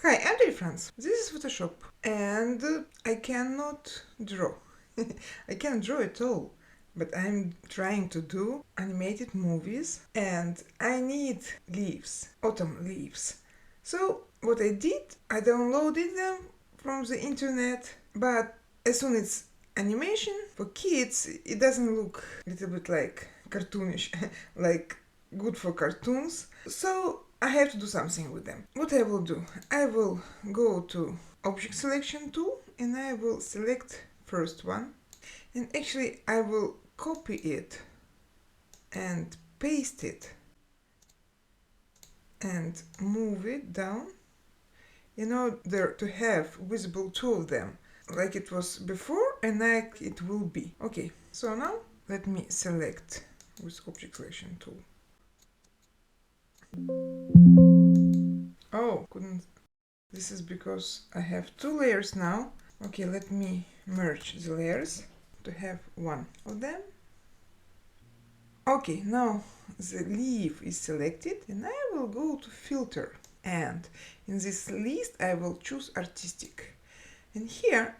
Hi, I'm dear friends. This is Photoshop and I cannot draw. I can't draw at all, but I'm trying to do animated movies and I need leaves, autumn leaves. So what I did, I downloaded them from the internet, but as soon as it's animation for kids, it doesn't look a little bit like cartoonish, like good for cartoons. So I have to do something with them. What I will do, I will go to object selection tool and I will select first one, and actually I will copy it and paste it and move it down in order to have visible two of them like it was before and like it will be. Okay, so now let me select with object selection tool. Oh, couldn't. This is because I have two layers now. Okay, let me merge the layers to have one of them. Okay, now the leaf is selected and I will go to filter, and in this list I will choose artistic, and here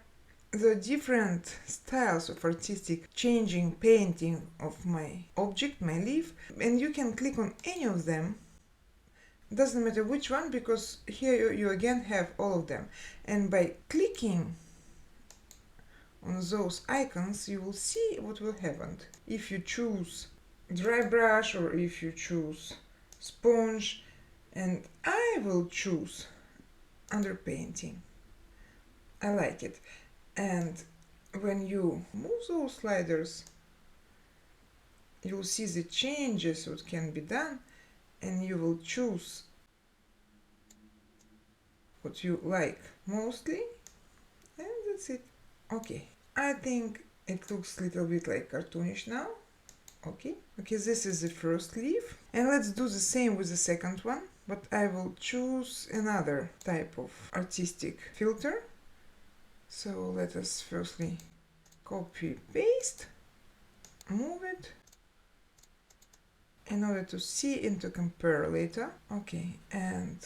the different styles of artistic changing painting of my object, my leaf, and you can click on any of them. Doesn't matter which one, because here you again have all of them, and by clicking on those icons you will see what will happen. If you choose dry brush or if you choose sponge, and I will choose underpainting. I like it. And when you move those sliders you'll see the changes what can be done, and you will choose what you like mostly, and that's it. Okay, I think it looks a little bit like cartoonish now. Okay, this is the first leaf, and let's do the same with the second one, but I will choose another type of artistic filter. So let us firstly copy paste, move it in order to see and to compare later. Okay, and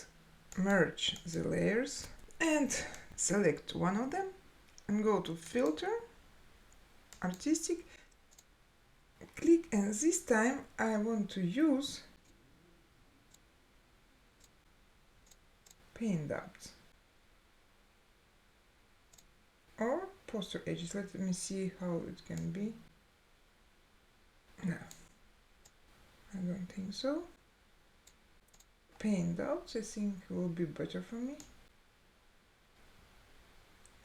merge the layers and select one of them and go to filter, artistic, click, and this time I want to use paint dots or poster edges. Let me see how it can be. No, I don't think so. Paint dots I think will be better for me,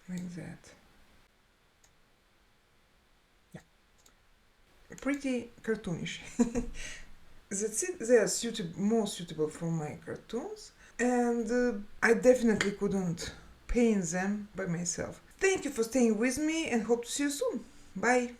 like that. Yeah, pretty cartoonish. That's it. They are more suitable for my cartoons, and I definitely couldn't paint them by myself. Thank you for staying with me and hope to see you soon. Bye!